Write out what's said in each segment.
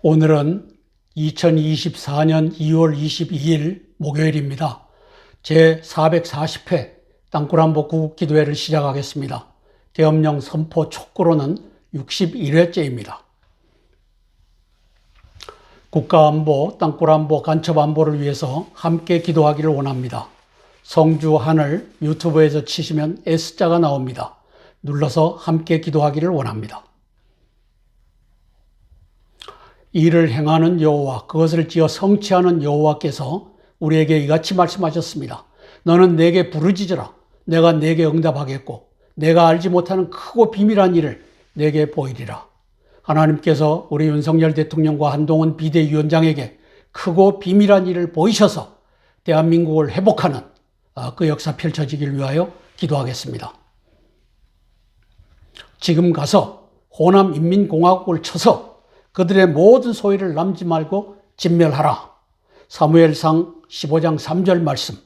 오늘은 2024년 2월 22일 목요일입니다. 제440회 땅굴한복 구국기도회를 시작하겠습니다. 계엄령 선포 촉구로는 61회째입니다. 국가안보, 땅굴안보, 간첩안보를 위해서 함께 기도하기를 원합니다. 성주 하늘 유튜브에서 치시면 S자가 나옵니다. 눌러서 함께 기도하기를 원합니다. 이를 행하는 여호와, 그것을 지어 성취하는 여호와께서 우리에게 이같이 말씀하셨습니다. 너는 내게 부르짖으라. 내가 내게 응답하겠고 내가 알지 못하는 크고 비밀한 일을 내게 보이리라. 하나님께서 우리 윤석열 대통령과 한동훈 비대위원장에게 크고 비밀한 일을 보이셔서 대한민국을 회복하는 그 역사 펼쳐지길 위하여 기도하겠습니다. 지금 가서 호남인민공화국을 쳐서 그들의 모든 소유를 남지 말고 진멸하라. 사무엘상 15장 3절 말씀.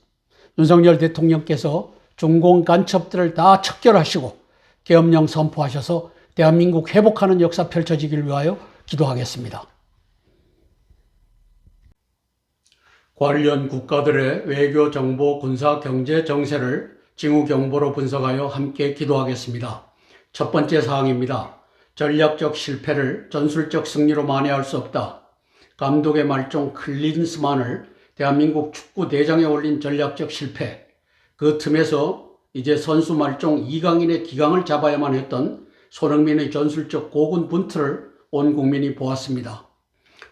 윤석열 대통령께서 중공 간첩들을 다 척결하시고 계엄령 선포하셔서 대한민국 회복하는 역사 펼쳐지길 위하여 기도하겠습니다. 관련 국가들의 외교, 정보, 군사, 경제, 정세를 징후경보로 분석하여 함께 기도하겠습니다. 첫 번째 사항입니다. 전략적 실패를 전술적 승리로 만회할 수 없다. 감독의 말종 클린스만을 대한민국 축구 대장에 올린 전략적 실패. 그 틈에서 이제 선수 말종 이강인의 기강을 잡아야만 했던 손흥민의 전술적 고군 분투를 온 국민이 보았습니다.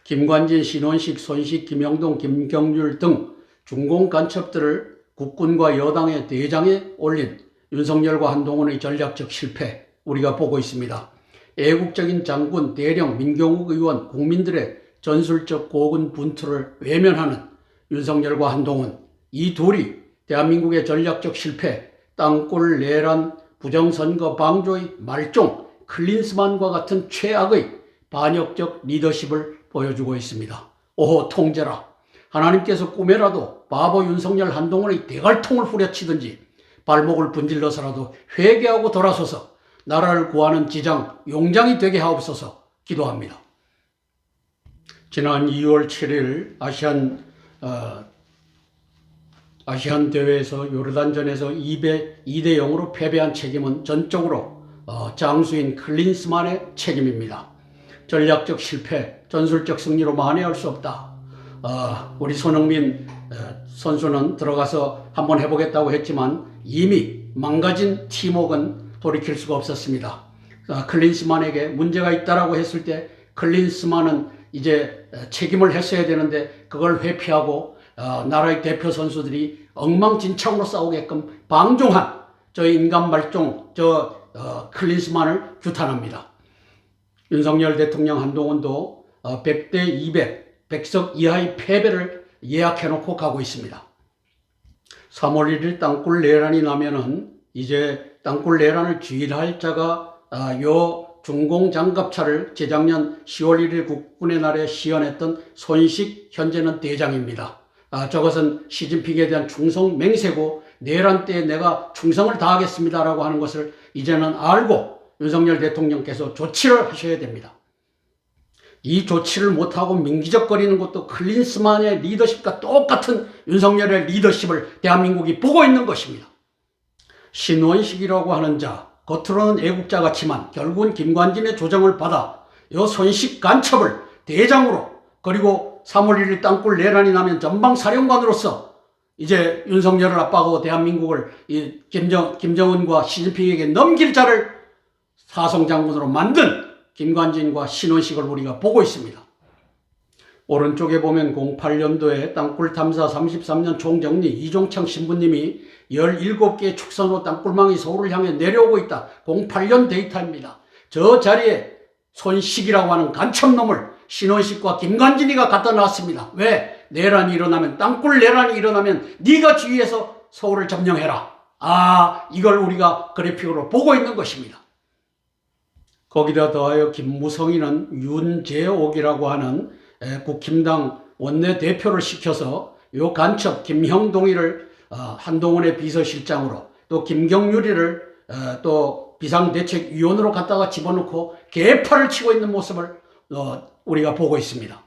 김관진, 신원식, 손식, 김영동, 김경률 등 중공 간첩들을 국군과 여당의 대장에 올린 윤석열과 한동훈의 전략적 실패 우리가 보고 있습니다. 애국적인 장군, 대령, 민경욱 의원, 국민들의 전술적 고군 분투를 외면하는 윤석열과 한동훈, 이 둘이 대한민국의 전략적 실패, 땅굴 내란, 부정선거 방조의 말종 클린스만과 같은 최악의 반역적 리더십을 보여주고 있습니다. 오호 통제라. 하나님께서 꿈에라도 바보 윤석열 한동훈의 대갈통을 후려치든지 발목을 분질러서라도 회개하고 돌아서서 나라를 구하는 지장, 용장이 되게 하옵소서 기도합니다. 지난 2월 7일 아시안 대회에서 요르단전에서 2대 0으로 패배한 책임은 전적으로 장수인 클린스만의 책임입니다. 전략적 실패, 전술적 승리로 만회할 수 없다. 우리 손흥민 선수는 들어가서 한번 해보겠다고 했지만 이미 망가진 팀워크는 돌이킬 수가 없었습니다. 클린스만에게 문제가 있다라고 했을 때 클린스만은 이제 책임을 했어야 되는데 그걸 회피하고 나라의 대표 선수들이 엉망진창으로 싸우게끔 방종한 저 인간 말종 클린스만을 규탄합니다. 윤석열 대통령 한동훈도 100대 200, 100석 이하의 패배를 예약해놓고 가고 있습니다. 3월 1일 땅굴 내란이 나면은 이제 땅굴 내란을 주일할 자가 요 중공 장갑차를 재작년 10월 1일 국군의 날에 시연했던 손식 현재는 대장입니다. 저것은 시진핑에 대한 충성 맹세고 내란 때 내가 충성을 다하겠습니다라고 하는 것을 이제는 알고 윤석열 대통령께서 조치를 하셔야 됩니다. 이 조치를 못하고 민기적거리는 것도 클린스만의 리더십과 똑같은 윤석열의 리더십을 대한민국이 보고 있는 것입니다. 신원식이라고 하는 자, 겉으로는 애국자 같지만 결국은 김관진의 조정을 받아 이 손식 간첩을 대장으로, 그리고 3월 1일 땅굴 내란이 나면 전방사령관으로서 이제 윤석열을 압박하고 대한민국을 김정은과 시진핑에게 넘길 자를 사성장군으로 만든 김관진과 신원식을 우리가 보고 있습니다. 오른쪽에 보면 08년도에 땅굴 탐사 33년 총정리 이종창 신부님이 17개의 축선호 땅굴망이 서울을 향해 내려오고 있다. 08년 데이터입니다. 저 자리에 손식이라고 하는 간첩놈을 신원식과 김관진이가 갖다 놨습니다. 왜? 내란이 일어나면, 땅굴 내란이 일어나면 네가 주위에서 서울을 점령해라. 이걸 우리가 그래픽으로 보고 있는 것입니다. 거기다 더하여 김무성이는 윤재옥이라고 하는 국힘당 원내대표를 시켜서 요 간첩 김형동이를 한동훈의 비서실장으로, 또 김경률이를 또 비상대책위원으로 갖다가 집어넣고 개파를 치고 있는 모습을 우리가 보고 있습니다.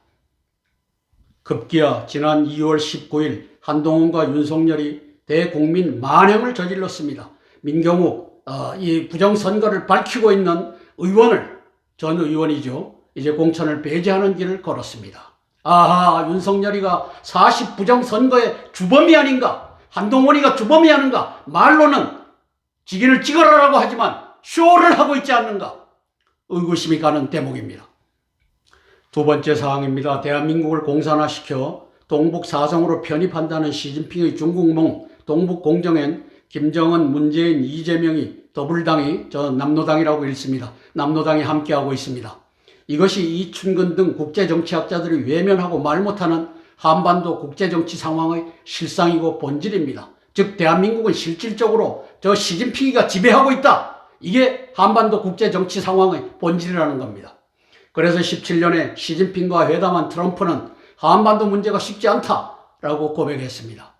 급기야 지난 2월 19일 한동훈과 윤석열이 대국민 만행을 저질렀습니다. 민경욱 이 부정선거를 밝히고 있는 의원을, 전 의원이죠, 이제 공천을 배제하는 길을 걸었습니다. 아하, 윤석열이가 40 부정선거의 주범이 아닌가, 한동훈이가 주범이 아닌가, 말로는 직인을 찍어라라고 하지만 쇼를 하고 있지 않는가, 의구심이 가는 대목입니다. 두 번째 사항입니다. 대한민국을 공산화시켜 동북 사성으로 편입한다는 시진핑의 중국몽 동북 공정엔 김정은, 문재인, 이재명이 더불당이 남노당이라고 읽습니다. 남노당이 함께하고 있습니다. 이것이 이춘근 등 국제정치학자들이 외면하고 말 못하는 한반도 국제정치 상황의 실상이고 본질입니다. 즉 대한민국은 실질적으로 시진핑이가 지배하고 있다. 이게 한반도 국제정치 상황의 본질이라는 겁니다. 그래서 17년에 시진핑과 회담한 트럼프는 한반도 문제가 쉽지 않다라고 고백했습니다.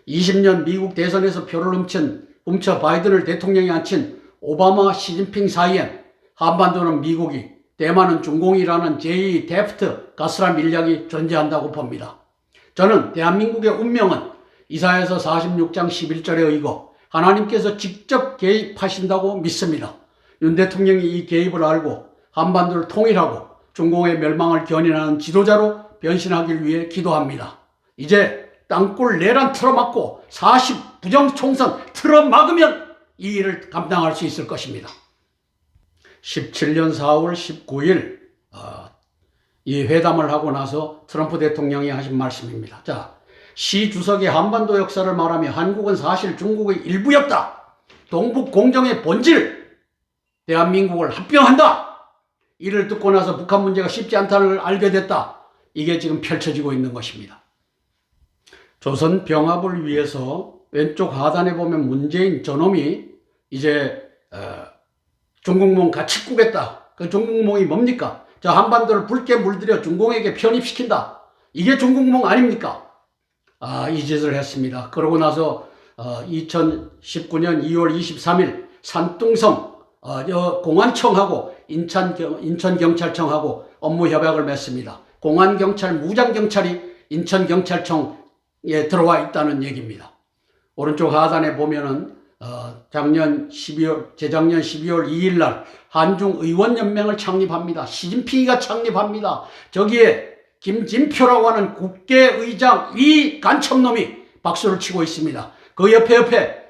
20년 미국 대선에서 표를 훔쳐 바이든을 대통령에 앉힌 오바마, 시진핑 사이엔 한반도는 미국이, 대만은 중공이라는 제2 데프트 가스란 밀약이 존재한다고 봅니다. 저는 대한민국의 운명은 이사야서 46장 11절에 의거 하나님께서 직접 개입하신다고 믿습니다. 윤 대통령이 이 개입을 알고 한반도를 통일하고 중공의 멸망을 견인하는 지도자로 변신하기 위해 기도합니다. 이제 땅굴 내란 틀어막고 40 부정총선 틀어막으면 이 일을 감당할 수 있을 것입니다. 17년 4월 19일 이 회담을 하고 나서 트럼프 대통령이 하신 말씀입니다. 자, 시 주석의 한반도 역사를 말하며 한국은 사실 중국의 일부였다. 동북 공정의 본질, 대한민국을 합병한다. 이를 듣고 나서 북한 문제가 쉽지 않다는 걸 알게 됐다. 이게 지금 펼쳐지고 있는 것입니다. 조선 병합을 위해서 왼쪽 하단에 보면 문재인 저놈이 이제 중국몽 같이 꾸겠다. 그 중국몽이 뭡니까? 저 한반도를 붉게 물들여 중공에게 편입시킨다. 이게 중국몽 아닙니까? 이 짓을 했습니다. 그러고 나서 2019년 2월 23일 산둥성 공안청하고 인천경찰청하고 업무 협약을 맺습니다. 공안경찰, 무장경찰이 인천경찰청에 들어와 있다는 얘기입니다. 오른쪽 하단에 보면은 재작년 12월 2일 날 한중의원연맹을 창립합니다. 시진핑이가 창립합니다. 저기에 김진표라고 하는 국회의장 이 간첩놈이 박수를 치고 있습니다. 그 옆에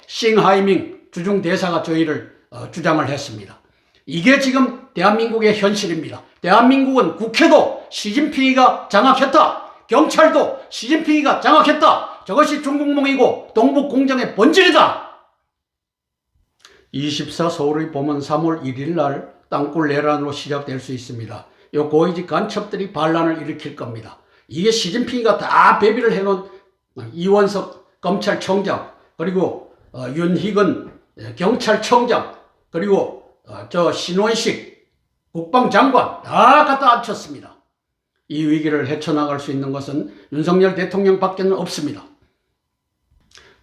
싱하이밍 주중대사가 저희를 주장을 했습니다. 이게 지금 대한민국의 현실입니다. 대한민국은 국회도 시진핑이가 장악했다. 경찰도 시진핑이가 장악했다. 저것이 중국몽이고 동북공정의 본질이다. 24 서울의 봄은 3월 1일 날 땅굴 내란으로 시작될 수 있습니다. 이 고위직 간첩들이 반란을 일으킬 겁니다. 이게 시진핑이가 다 배비를 해놓은 이원석 검찰청장, 그리고 윤희근 경찰청장, 그리고 신원식 국방장관 다 갖다 앉혔습니다. 이 위기를 헤쳐나갈 수 있는 것은 윤석열 대통령밖에는 없습니다.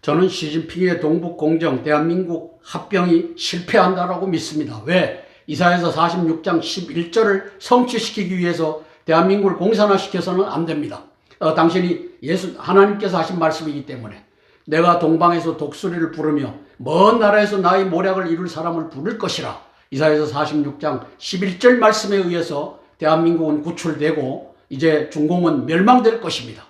저는 시진핑의 동북공정 대한민국 합병이 실패한다라고 믿습니다. 왜? 이사야서 46장 11절을 성취시키기 위해서 대한민국을 공산화시켜서는 안 됩니다. 당신이 하나님께서 하신 말씀이기 때문에 내가 동방에서 독수리를 부르며 먼 나라에서 나의 모략을 이룰 사람을 부를 것이라. 이사야서 46장 11절 말씀에 의해서 대한민국은 구출되고 이제 중공은 멸망될 것입니다.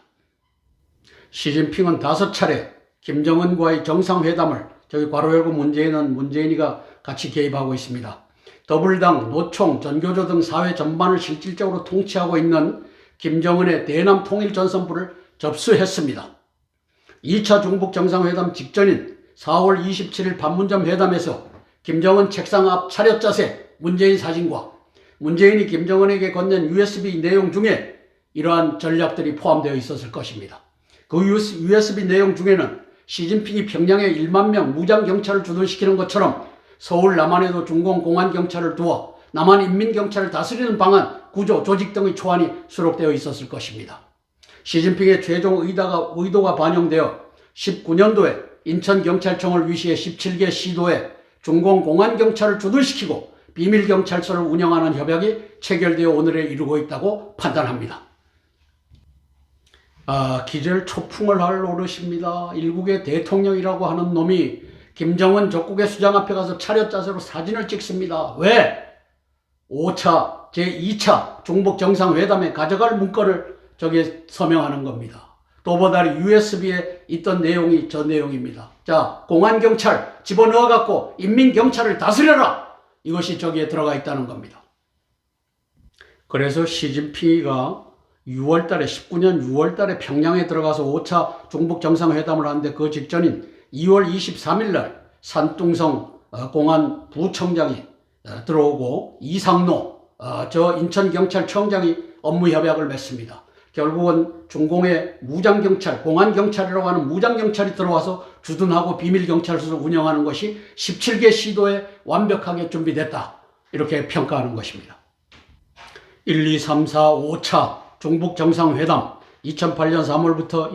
시진핑은 5차례 김정은과의 정상회담을 저기 괄호 열고 문재인이가 같이 개입하고 있습니다. 더불당, 노총, 전교조 등 사회 전반을 실질적으로 통치하고 있는 김정은의 대남 통일전선부를 접수했습니다. 2차 중북 정상회담 직전인 4월 27일 판문점 회담에서 김정은 책상 앞 차렷 자세 문재인 사진과 문재인이 김정은에게 건넨 USB 내용 중에 이러한 전략들이 포함되어 있었을 것입니다. 그 USB 내용 중에는 시진핑이 평양에 1만 명 무장경찰을 주둔시키는 것처럼 서울 남한에도 중공 공안경찰을 두어 남한 인민경찰을 다스리는 방안, 구조, 조직 등의 초안이 수록되어 있었을 것입니다. 시진핑의 최종 의도가 반영되어 19년도에 인천경찰청을 위시해 17개 시도에 중공 공안경찰을 주둔시키고 비밀경찰서를 운영하는 협약이 체결되어 오늘에 이르고 있다고 판단합니다. 기절 초풍을 할 노릇입니다. 일국의 대통령이라고 하는 놈이 김정은 적국의 수장 앞에 가서 차렷 자세로 사진을 찍습니다. 왜? 5차, 제2차 중북 정상회담에 가져갈 문건을 저기에 서명하는 겁니다. 또보다리 USB에 있던 내용이 저 내용입니다. 자, 공안경찰 집어넣어갖고 인민경찰을 다스려라! 이것이 저기에 들어가 있다는 겁니다. 그래서 시진핑이가 6월달에 19년 6월달에 평양에 들어가서 5차 중북 정상회담을 하는데 그 직전인 2월 23일 날 산둥성 공안 부청장이 들어오고 이상노 저 인천경찰청장이 업무협약을 맺습니다. 결국은 중공의 무장경찰, 공안경찰이라고 하는 무장경찰이 들어와서 주둔하고 비밀경찰서를 운영하는 것이 17개 시도에 완벽하게 준비됐다. 이렇게 평가하는 것입니다. 1, 2, 3, 4, 5차 중북 정상회담 2008년 3월부터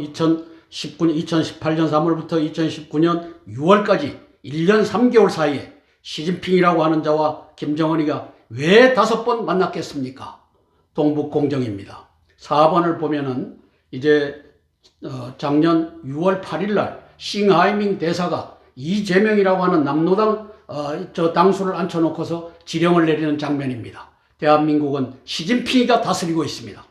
2018년 3월부터 2019년 6월까지 1년 3개월 사이에 시진핑이라고 하는 자와 김정은이가 왜 5번 만났겠습니까? 동북공정입니다. 4번을 보면은 이제 작년 6월 8일 날 싱하이밍 대사가 이재명이라고 하는 남노당 저 당수를 앉혀놓고서 지령을 내리는 장면입니다. 대한민국은 시진핑이가 다스리고 있습니다.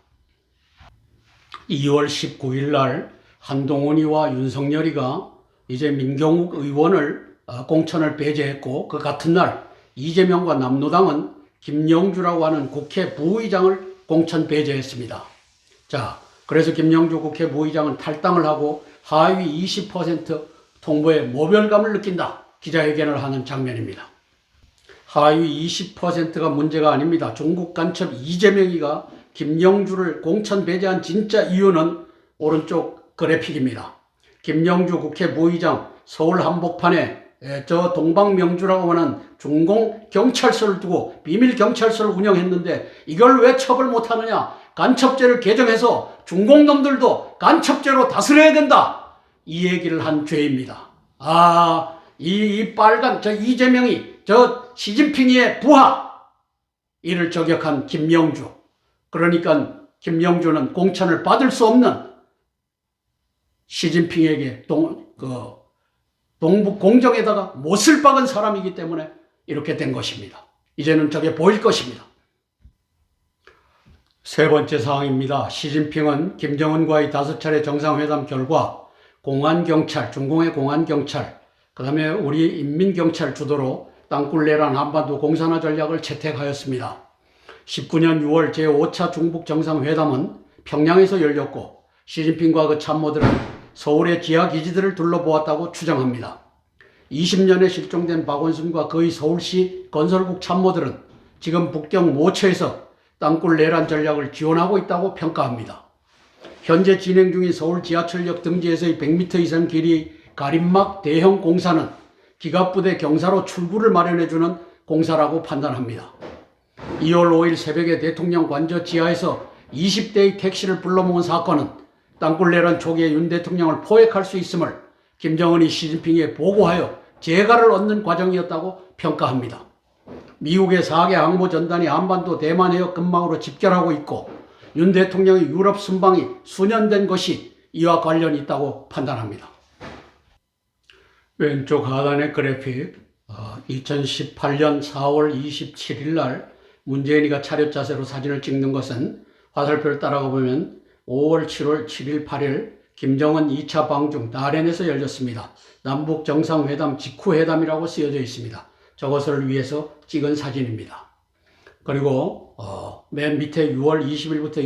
2월 19일 날 한동훈이와 윤석열이가 이제 민경욱 의원을 공천을 배제했고 그 같은 날 이재명과 남노당은 김영주라고 하는 국회 부의장을 공천 배제했습니다. 자, 그래서 김영주 국회 부의장은 탈당을 하고 하위 20% 통보에 모멸감을 느낀다. 기자회견을 하는 장면입니다. 하위 20%가 문제가 아닙니다. 중국 간첩 이재명이가 김영주를 공천 배제한 진짜 이유는 오른쪽 그래픽입니다. 김영주 국회 부의장 서울 한복판에 저 동방명주라고 하는 중공 경찰서를 두고 비밀 경찰서를 운영했는데 이걸 왜 처벌 못하느냐? 간첩죄를 개정해서 중공놈들도 간첩죄로 다스려야 된다. 이 얘기를 한 죄입니다. 이 빨간 저 이재명이 저 시진핑의 부하 이를 저격한 김영주. 그러니까 김영주는 공천을 받을 수 없는 시진핑에게 동북 공정에다가 못을 박은 사람이기 때문에 이렇게 된 것입니다. 이제는 저게 보일 것입니다. 세 번째 사항입니다. 시진핑은 김정은과의 5차례 정상회담 결과 공안경찰, 중공의 공안경찰, 그 다음에 우리 인민경찰 주도로 땅굴내란 한반도 공산화 전략을 채택하였습니다. 19년 6월 제5차 중북 정상회담은 평양에서 열렸고 시진핑과 그 참모들은 서울의 지하기지들을 둘러보았다고 추정합니다. 20년에 실종된 박원순과 그의 서울시 건설국 참모들은 지금 북경 모처에서 땅굴 내란 전략을 지원하고 있다고 평가합니다. 현재 진행 중인 서울 지하철역 등지에서의 100m 이상 길이의 가림막 대형 공사는 기갑부대 경사로 출구를 마련해주는 공사라고 판단합니다. 2월 5일 새벽에 대통령 관저 지하에서 20대의 택시를 불러모은 사건은 땅굴 내란 초기에 윤 대통령을 포획할 수 있음을 김정은이 시진핑에 보고하여 재가를 얻는 과정이었다고 평가합니다. 미국의 4개 항모 전단이 한반도 대만 해역 근방으로 집결하고 있고 윤 대통령의 유럽 순방이 수년된 것이 이와 관련이 있다고 판단합니다. 왼쪽 하단의 그래픽 2018년 4월 27일 날 문재인이가 차렷 자세로 사진을 찍는 것은 화살표를 따라가 보면 5월, 7월, 7일, 8일 김정은 2차 방중 다롄에서 열렸습니다. 남북 정상회담 직후 회담이라고 쓰여져 있습니다. 저것을 위해서 찍은 사진입니다. 그리고 맨 밑에 6월 20일부터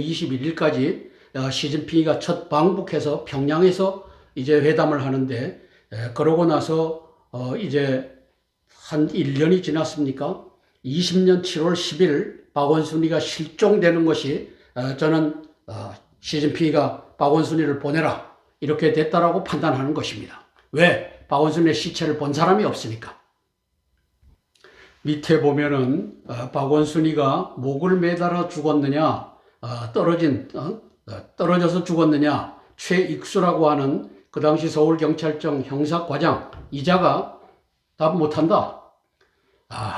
21일까지 시진핑이가 첫 방북해서 평양에서 이제 회담을 하는데 그러고 나서 이제 한 1년이 지났습니까? 20년 7월 10일 박원순이가 실종되는 것이 저는 시진핑이가 박원순이를 보내라 이렇게 됐다라고 판단하는 것입니다. 왜? 박원순의 시체를 본 사람이 없으니까. 밑에 보면은 박원순이가 목을 매달아 죽었느냐, 떨어져서 죽었느냐, 최익수라고 하는 그 당시 서울경찰청 형사과장 이자가 답 못한다.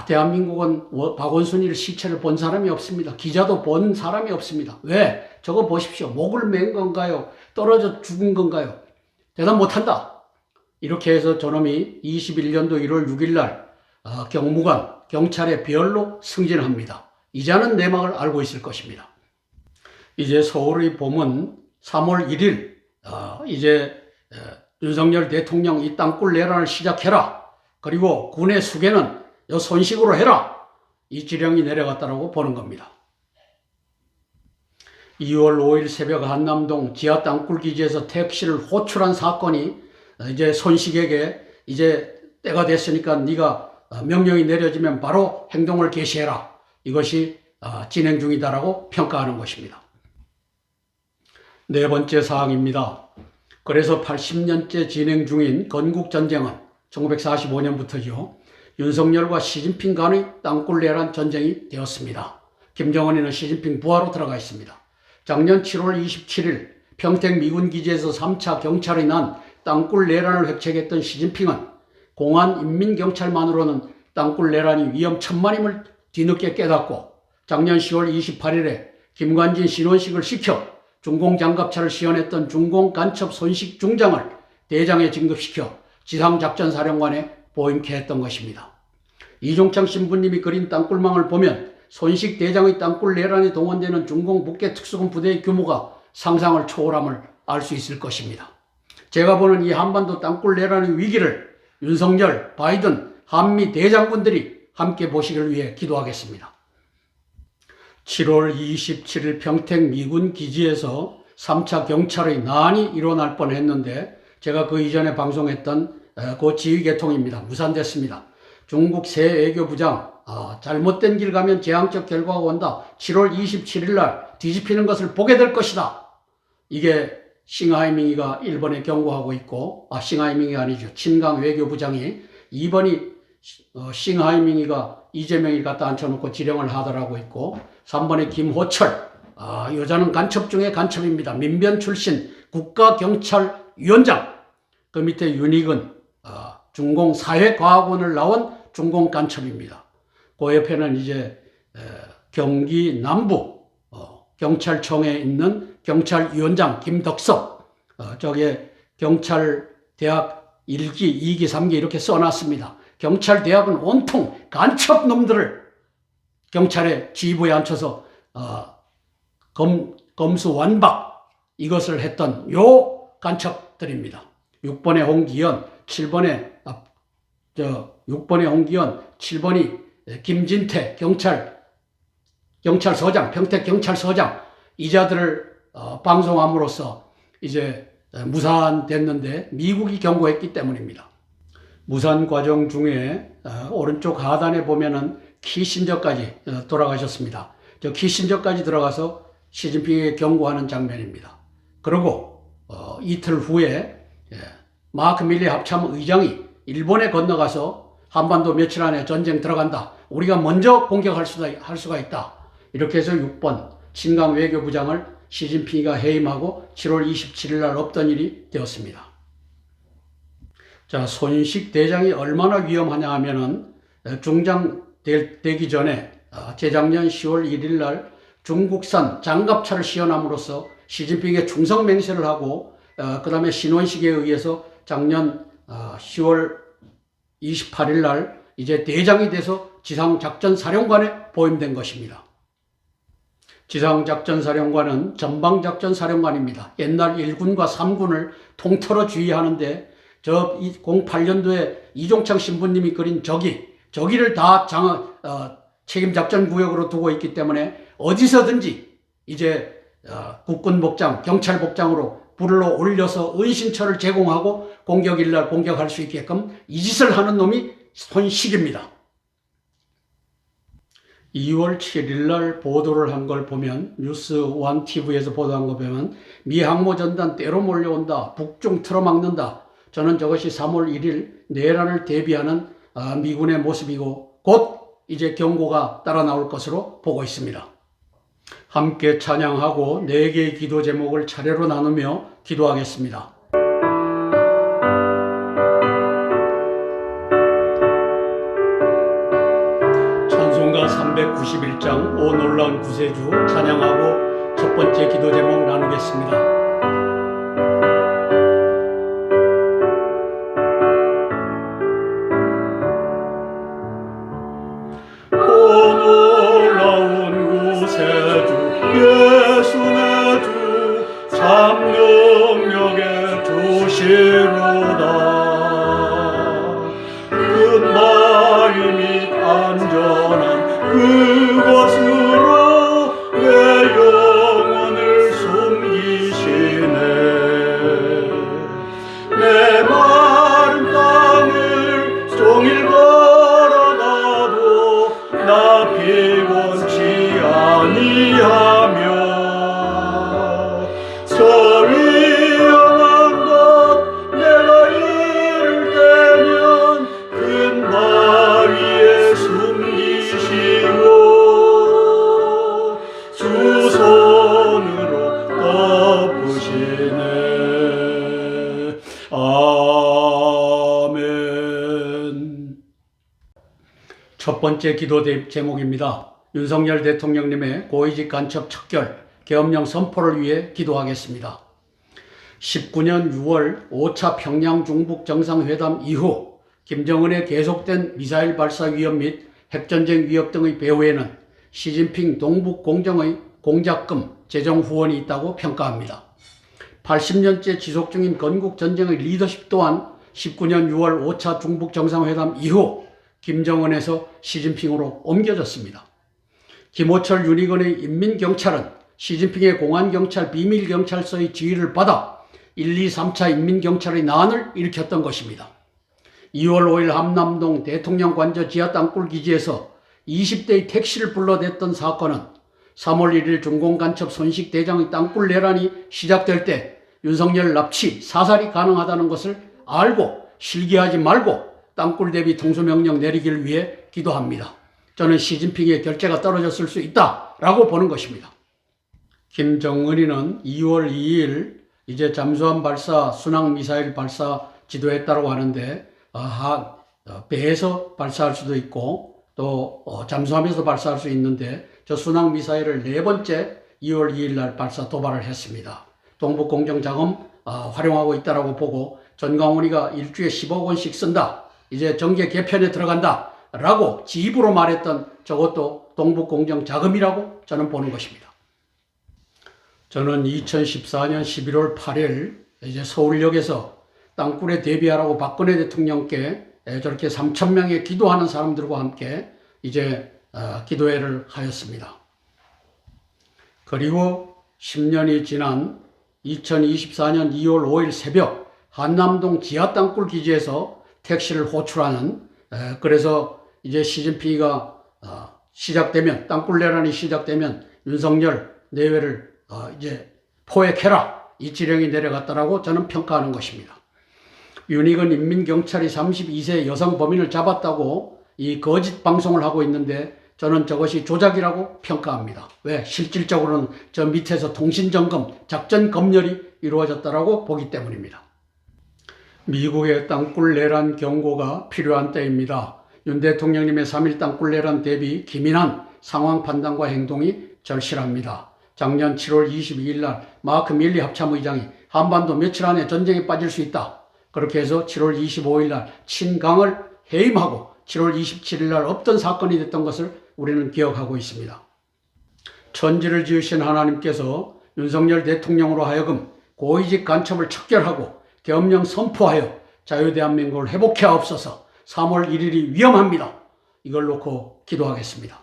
대한민국은 박원순이를 시체를 본 사람이 없습니다. 기자도 본 사람이 없습니다. 왜? 저거 보십시오. 목을 맨 건가요? 떨어져 죽은 건가요? 대답 못한다. 이렇게 해서 저놈이 21년도 1월 6일 날 경무관, 경찰의 별로 승진합니다. 이제는 내막을 알고 있을 것입니다. 이제 서울의 봄은 3월 1일 이제 윤석열 대통령 이 땅굴 내란을 시작해라. 그리고 군의 수계는 손식으로 해라. 이 지령이 내려갔다고 보는 겁니다. 2월 5일 새벽 한남동 지하 땅굴 기지에서 택시를 호출한 사건이 이제 손식에게 이제 때가 됐으니까 네가 명령이 내려지면 바로 행동을 개시해라. 이것이 진행 중이다라고 평가하는 것입니다. 네 번째 사항입니다. 그래서 80년째 진행 중인 건국전쟁은 1945년부터죠. 윤석열과 시진핑 간의 땅굴 내란 전쟁이 되었습니다. 김정은이는 시진핑 부하로 들어가 있습니다. 작년 7월 27일 평택 미군 기지에서 3차 경찰이 난 땅굴 내란을 획책했던 시진핑은 공안 인민경찰만으로는 땅굴 내란이 위험천만임을 뒤늦게 깨닫고 작년 10월 28일에 김관진 신원식을 시켜 중공장갑차를 시연했던 중공간첩 손식 중장을 대장에 진급시켜 지상작전사령관에 보임케 했던 것입니다. 이종창 신부님이 그린 땅굴망을 보면 손식 대장의 땅굴 내란에 동원되는 중공 북계 특수군 부대의 규모가 상상을 초월함을 알 수 있을 것입니다. 제가 보는 이 한반도 땅굴 내란의 위기를 윤석열, 바이든, 한미 대장군들이 함께 보시길 위해 기도하겠습니다. 7월 27일 평택 미군 기지에서 3차 경찰의 난이 일어날 뻔했는데 제가 그 이전에 방송했던 그 지휘 계통입니다. 무산됐습니다. 중국 새 외교부장 잘못된 길 가면 재앙적 결과가 온다. 7월 27일 날 뒤집히는 것을 보게 될 것이다. 이게 싱하이밍이가 일본에 경고하고 있고 싱하이밍이 아니죠. 친강 외교부장이 이번이 싱하이밍이가 이재명이 갖다 앉혀놓고 지령을 하더라고 있고 3번에 김호철 여자는 간첩 중에 간첩입니다. 민변 출신 국가경찰위원장 그 밑에 윤익은 중공사회과학원을 나온 중공간첩입니다. 그 옆에는 이제 경기 남부 경찰청에 있는 경찰위원장 김덕석 저게 경찰대학 1기, 2기, 3기 이렇게 써놨습니다. 경찰대학은 온통 간첩 놈들을 경찰의 지휘부에 앉혀서 검수완박 이것을 했던 요 간첩들입니다. 6번에 홍기현, 7번에 6번에 김진태 경찰서장, 평택경찰서장 이자들을 방송함으로써 이제 무산됐는데 미국이 경고했기 때문입니다. 무산 과정 중에 오른쪽 하단에 보면은 키신저까지 돌아가셨습니다. 저 키신저까지 들어가서 시진핑에게 경고하는 장면입니다. 그리고 이틀 후에 마크 밀리 합참 의장이 일본에 건너가서 한반도 며칠 안에 전쟁 들어간다. 우리가 먼저 공격할 수가 있다. 이렇게 해서 6번 친강 외교부장을 시진핑이가 해임하고 7월 27일 날 없던 일이 되었습니다. 자, 손식 대장이 얼마나 위험하냐 하면은 중장 되기 전에 재작년 10월 1일 날 중국산 장갑차를 시연함으로써 시진핑에 충성 맹세를 하고 그 다음에 신원식에 의해서 작년 10월 28일 날 이제 대장이 돼서 지상작전사령관에 보임된 것입니다. 지상작전사령관은 전방작전사령관입니다. 옛날 1군과 3군을 통틀어 주의하는데 저 08년도에 이종창 신부님이 그린 저기를 다 책임작전구역으로 두고 있기 때문에 어디서든지 이제 국군복장, 경찰복장으로 불러 올려서 은신처를 제공하고 공격일날 공격할 수 있게끔 이 짓을 하는 놈이 손식입니다. 2월 7일 날 보도를 한 걸 보면 뉴스원 TV에서 보도한 거 보면 미 항모전단 때로 몰려온다. 북중 틀어막는다. 저는 저것이 3월 1일 내란을 대비하는 미군의 모습이고 곧 이제 경고가 따라 나올 것으로 보고 있습니다. 함께 찬양하고 4개의 기도 제목을 차례로 나누며 기도하겠습니다. 1장 오 놀라운 구세주 찬양하고 첫 번째 기도 제목 나누겠습니다. 예수 내 주 참 능력의 주시로다. 끝마이 및 안전한 그곳으로 내 영혼을 숨기시네. 내 마른 땅을 종일 걸어가도 나 피곤치 아니하며 저 위험한 곳 내가 이를 때면 큰 바위에 숨기시고 주 손으로 덮으시네. 아멘. 첫 번째 기도 제목입니다. 윤석열 대통령님의 고위직 간첩 척결, 계엄령 선포를 위해 기도하겠습니다. 19년 6월 5차 평양 중북 정상회담 이후 김정은의 계속된 미사일 발사 위협 및 핵전쟁 위협 등의 배후에는 시진핑 동북 공정의 공작금, 재정 후원이 있다고 평가합니다. 80년째 지속 중인 건국 전쟁의 리더십 또한 19년 6월 5차 중북 정상회담 이후 김정은에서 시진핑으로 옮겨졌습니다. 김호철 윤희건의 인민경찰은 시진핑의 공안경찰 비밀경찰서의 지휘를 받아 1, 2, 3차 인민경찰의 난을 일으켰던 것입니다. 2월 5일 함남동 대통령 관저 지하 땅굴 기지에서 20대의 택시를 불러댔던 사건은 3월 1일 중공간첩 손식대장의 땅굴 내란이 시작될 때 윤석열 납치, 사살이 가능하다는 것을 알고 실기하지 말고 땅굴 대비 통수명령 내리기를 위해 기도합니다. 저는 시진핑의 결재가 떨어졌을 수 있다라고 보는 것입니다. 김정은이는 2월 2일 이제 잠수함 발사, 순항미사일 발사 지도했다고 하는데 배에서 발사할 수도 있고 또 잠수함에서 발사할 수 있는데 저 순항미사일을 네 번째 2월 2일 날 발사 도발을 했습니다. 동북공정자금 활용하고 있다라고 보고 전광훈이가 일주에 10억 원씩 쓴다. 이제 정계 개편에 들어간다. 라고 지입으로 말했던 저것도 동북공정자금이라고 저는 보는 것입니다. 저는 2014년 11월 8일 이제 서울역에서 땅굴에 대비하라고 박근혜 대통령께 저렇게 3,000명의 기도하는 사람들과 함께 이제 기도회를 하였습니다. 그리고 10년이 지난 2024년 2월 5일 새벽 한남동 지하 땅굴 기지에서 택시를 호출하는 그래서 이제 시진핑이가 시작되면 땅굴 내란이 시작되면 윤석열 내외를 이제 포획해라 이 지령이 내려갔다라고 저는 평가하는 것입니다. 윤희건 인민경찰이 32세 여성 범인을 잡았다고 이 거짓 방송을 하고 있는데 저는 저것이 조작이라고 평가합니다. 왜? 실질적으로는 저 밑에서 통신점검, 작전 검열이 이루어졌다라고 보기 때문입니다. 미국의 땅굴 내란 경고가 필요한 때입니다. 윤 대통령님의 3.1 땅굴 내란 대비 기민한 상황 판단과 행동이 절실합니다. 작년 7월 22일 날 마크 밀리 합참의장이 한반도 며칠 안에 전쟁에 빠질 수 있다. 그렇게 해서 7월 25일 날 친강을 해임하고 7월 27일 날 없던 사건이 됐던 것을 우리는 기억하고 있습니다. 천지를 지으신 하나님께서 윤석열 대통령으로 하여금 고위직 간첩을 척결하고 계엄령 선포하여 자유대한민국을 회복해 하옵소서. 3월 1일이 위험합니다. 이걸 놓고 기도하겠습니다.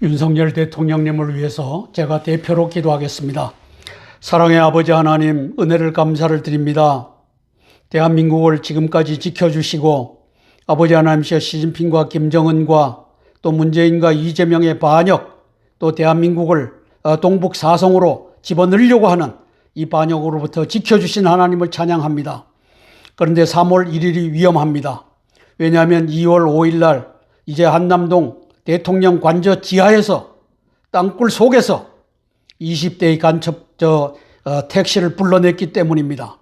윤석열 대통령님을 위해서 제가 대표로 기도하겠습니다. 사랑의 아버지 하나님, 은혜를 감사를 드립니다. 대한민국을 지금까지 지켜주시고 아버지 하나님께서 시진핑과 김정은과 또 문재인과 이재명의 반역, 또 대한민국을 동북 사성으로 집어넣으려고 하는 이 반역으로부터 지켜주신 하나님을 찬양합니다. 그런데 3월 1일이 위험합니다. 왜냐하면 2월 5일 날 이제 한남동 대통령 관저 지하에서 땅굴 속에서 20대의 간첩 택시를 불러냈기 때문입니다.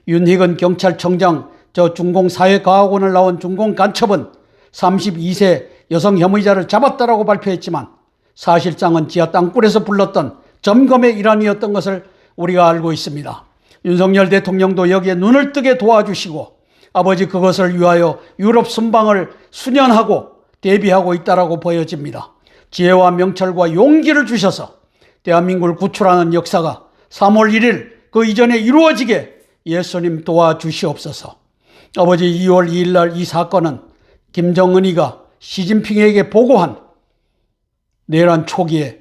윤희건 경찰청장 중공사회과학원을 나온 중공간첩은 32세 여성 혐의자를 잡았다라고 발표했지만 사실상은 지하 땅굴에서 불렀던 점검의 일환이었던 것을 우리가 알고 있습니다. 윤석열 대통령도 여기에 눈을 뜨게 도와주시고 아버지 그것을 위하여 유럽 순방을 수년하고 대비하고 있다라고 보여집니다. 지혜와 명철과 용기를 주셔서 대한민국을 구출하는 역사가 3월 1일 그 이전에 이루어지게 예수님 도와주시옵소서. 아버지 2월 2일 날 이 사건은 김정은이가 시진핑에게 보고한 내란 초기에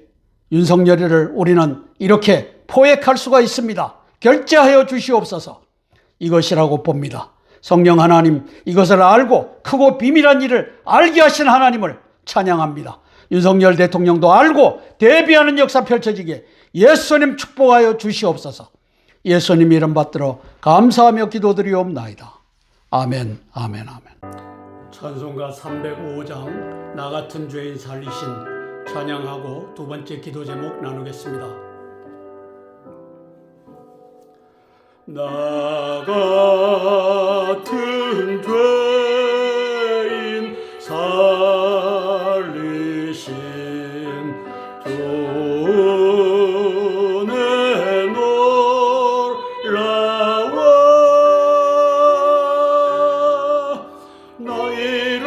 윤석열이를 우리는 이렇게 포획할 수가 있습니다. 결제하여 주시옵소서. 이것이라고 봅니다. 성령 하나님, 이것을 알고 크고 비밀한 일을 알게 하신 하나님을 찬양합니다. 윤석열 대통령도 알고 대비하는 역사 펼쳐지게 예수님 축복하여 주시옵소서. 예수님 이름 받들어 감사하며 기도드리옵나이다. 아멘, 아멘, 아멘. 찬송가 305장 나 같은 죄인 살리신 찬양하고 두 번째 기도 제목 나누겠습니다. 나 같은 죄인 살리신 주의 놀라워 나 잃었던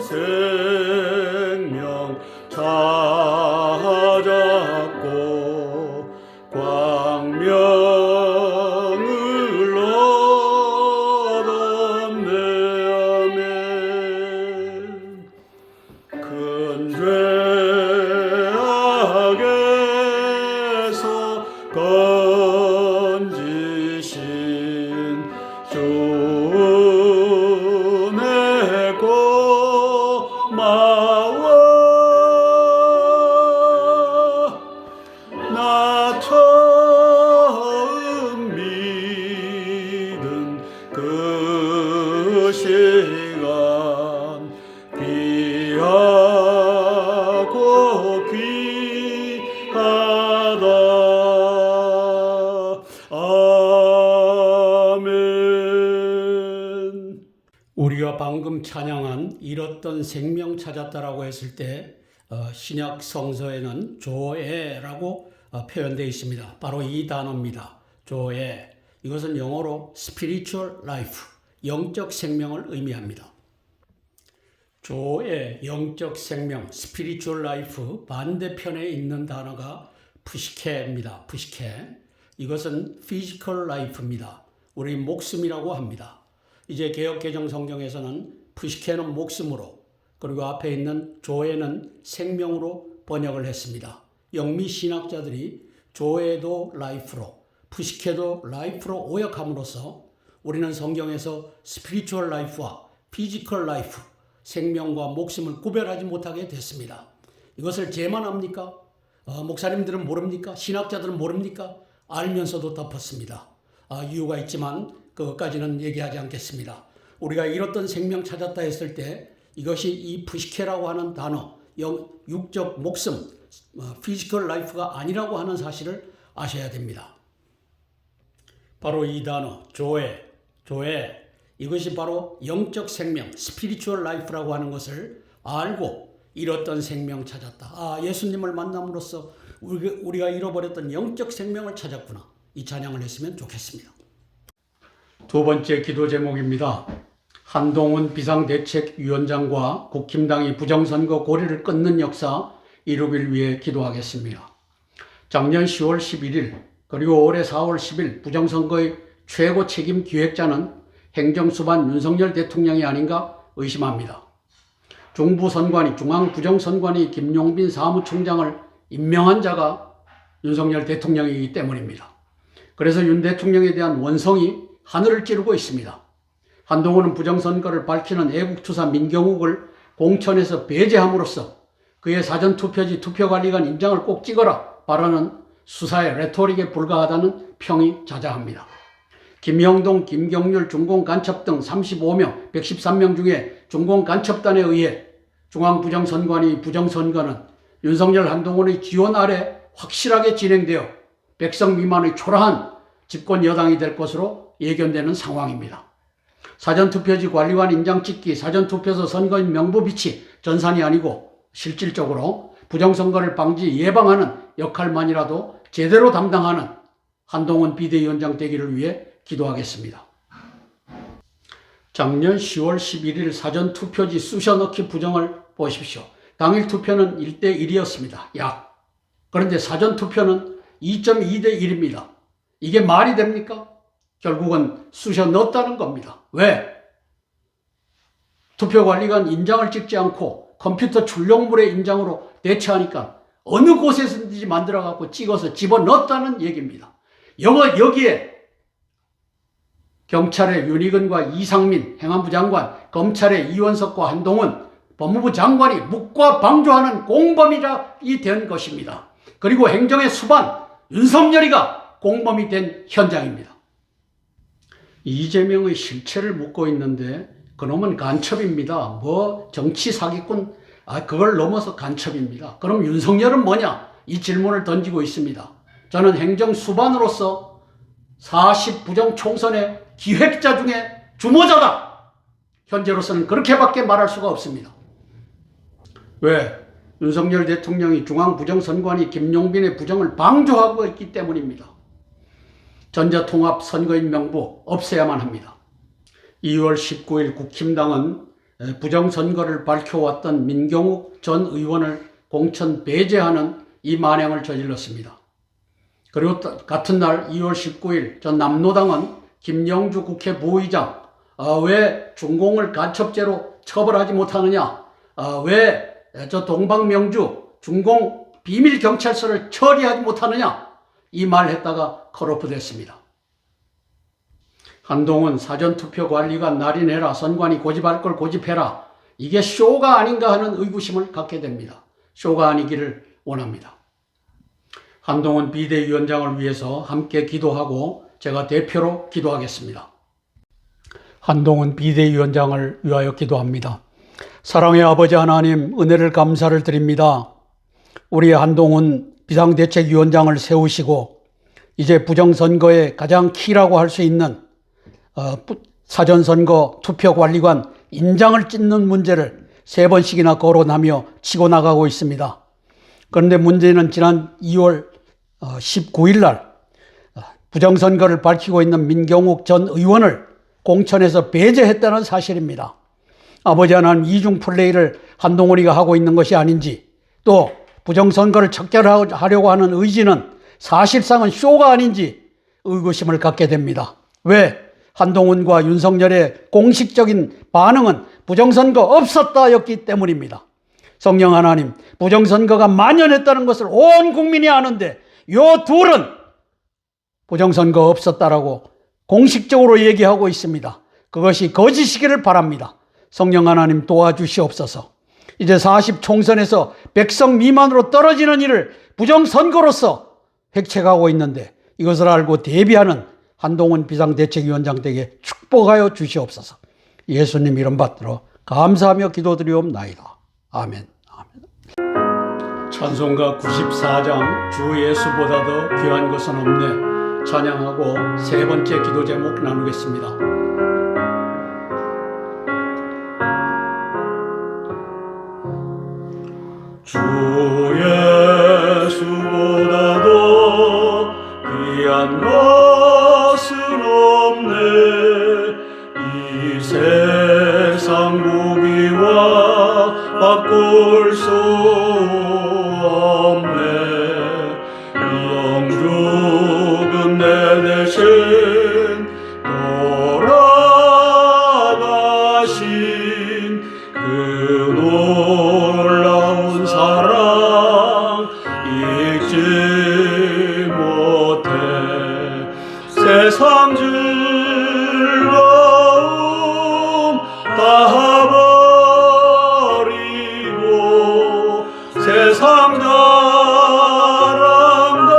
생명 찾았고 광명을 얻었네. 아멘. 큰 죄악에서 건지신 주의 고마워 나 처음 믿은 그 시간 귀하고 귀하다. 아멘. 우리가 방금 찬양한 잃었던 생명 찾았다라고 했을 때 신약 성서에는 조에라고 표현되어 있습니다. 바로 이 단어입니다. 조에. 이것은 영어로 spiritual life, 영적 생명을 의미합니다. 조에, 영적 생명, spiritual life 반대편에 있는 단어가 푸시케입니다. 푸시케. 이것은 physical life입니다. 우리 목숨이라고 합니다. 이제 개역개정 성경에서는 푸시케는 목숨으로, 그리고 앞에 있는 조에는 생명으로 번역을 했습니다. 영미 신학자들이 조에도 라이프로, 푸시케도 라이프로 오역함으로써 우리는 성경에서 스피리추얼 라이프와 피지컬 라이프, 생명과 목숨을 구별하지 못하게 됐습니다. 이것을 제만 합니까? 목사님들은 모릅니까? 신학자들은 모릅니까? 알면서도 덮었습니다. 이유가 있지만 그것까지는 얘기하지 않겠습니다. 우리가 잃었던 생명 찾았다 했을 때 이것이 이 푸시케라고 하는 단어, 육적 목숨, 피지컬 라이프가 아니라고 하는 사실을 아셔야 됩니다. 바로 이 단어, 조에, 이것이 바로 영적 생명, 스피리추얼 라이프라고 하는 것을 알고 잃었던 생명 찾았다. 예수님을 만남으로써 우리가 잃어버렸던 영적 생명을 찾았구나. 이 찬양을 했으면 좋겠습니다. 두 번째 기도 제목입니다. 한동훈 비상대책위원장과 국힘당이 부정선거 고리를 끊는 역사 이루기를 위해 기도하겠습니다. 작년 10월 11일 그리고 올해 4월 10일 부정선거의 최고 책임 기획자는 행정수반 윤석열 대통령이 아닌가 의심합니다. 중부선관위, 중앙부정선관위 김용빈 사무총장을 임명한 자가 윤석열 대통령이기 때문입니다. 그래서 윤 대통령에 대한 원성이 하늘을 찌르고 있습니다. 한동훈은 부정선거를 밝히는 애국투사 민경욱을 공천에서 배제함으로써 그의 사전투표지 투표관리관 인장을 꼭 찍어라 바라는 수사의 레토릭에 불과하다는 평이 자자합니다. 김형동, 김경률 중공간첩 등 35명, 113명 중에 중공간첩단에 의해 중앙부정선관위 부정선거는 윤석열 한동훈의 지원 아래 확실하게 진행되어 백성 미만의 초라한 집권 여당이 될 것으로 예견되는 상황입니다. 사전투표지 관리관 인장 찍기, 사전투표소 선거인 명부 비치, 전산이 아니고 실질적으로 부정선거를 방지 예방하는 역할만이라도 제대로 담당하는 한동훈 비대위원장 되기를 위해 기도하겠습니다. 작년 10월 11일 사전투표지 쑤셔넣기 부정을 보십시오. 당일 투표는 1대1이었습니다. 약. 그런데 사전투표는 2.2대1입니다. 이게 말이 됩니까? 결국은 쑤셔 넣었다는 겁니다. 왜? 투표관리관 인장을 찍지 않고 컴퓨터 출력물의 인장으로 대체하니까 어느 곳에서든지 만들어갖고 찍어서 집어넣었다는 얘기입니다. 여기에 경찰의 윤희근과 이상민 행안부 장관, 검찰의 이원석과 한동훈 법무부 장관이 묵과 방조하는 공범이 된 것입니다. 그리고 행정의 수반 윤석열이가 공범이 된 현장입니다. 이재명의 실체를 묻고 있는데 그놈은 간첩입니다. 정치 사기꾼, 그걸 넘어서 간첩입니다. 그럼 윤석열은 뭐냐? 이 질문을 던지고 있습니다. 저는 행정 수반으로서 40 부정 총선의 기획자 중에 주모자다. 현재로서는 그렇게밖에 말할 수가 없습니다. 왜? 윤석열 대통령이 중앙부정선관위 김용빈의 부정을 방조하고 있기 때문입니다. 전자통합 선거인 명부 없애야만 합니다. 2월 19일 국힘당은 부정선거를 밝혀왔던 민경욱 전 의원을 공천 배제하는 이 만행을 저질렀습니다. 그리고 같은 날 2월 19일 전 남노당은 김영주 국회 부의장 왜 중공을 간첩죄로 처벌하지 못하느냐, 왜 저 동방명주 중공 비밀경찰서를 처리하지 못하느냐, 이 말 했다가 컷오프 됐습니다. 한동훈 사전투표관리관 날인해라, 선관위 고집할 걸 고집해라, 이게 쇼가 아닌가 하는 의구심을 갖게 됩니다. 쇼가 아니기를 원합니다. 한동훈 비대위원장을 위해서 함께 기도하고 제가 대표로 기도하겠습니다. 한동훈 비대위원장을 위하여 기도합니다. 사랑의 아버지 하나님, 은혜를 감사를 드립니다. 우리 한동훈 비상대책위원장을 세우시고 이제 부정선거의 가장 키라고 할 수 있는 사전선거 투표관리관 인장을 찍는 문제를 3번씩이나 거론하며 치고 나가고 있습니다. 그런데 문제는 지난 2월 19일 날 부정선거를 밝히고 있는 민경욱 전 의원을 공천에서 배제했다는 사실입니다. 아버지 하나님, 이중 플레이를 한동훈이가 하고 있는 것이 아닌지, 또 부정선거를 척결하려고 하는 의지는 사실상은 쇼가 아닌지 의구심을 갖게 됩니다. 왜? 한동훈과 윤석열의 공식적인 반응은 부정선거 없었다였기 때문입니다. 성령 하나님, 부정선거가 만연했다는 것을 온 국민이 아는데 요 둘은 부정선거 없었다라고 공식적으로 얘기하고 있습니다. 그것이 거짓이기를 바랍니다. 성령 하나님 도와주시옵소서. 이제 40 총선에서 100석 미만으로 떨어지는 일을 부정선거로서 획책하고 있는데 이것을 알고 대비하는 한동훈 비상대책위원장 댁에 축복하여 주시옵소서. 예수님 이름 받들어 감사하며 기도드리옵나이다. 아멘. 아멘. 찬송가 94장 주 예수보다 더 귀한 것은 없네 찬양하고 세 번째 기도 제목 나누겠습니다. 주 예수보다도 귀한 것은 없네 이 세상 무기와 바꿀 수 없네 영주 근대 대신 돌아가신 그 놀라운 사랑 잊지 못해 세상 즐거움 다 버리고 세상 자랑 다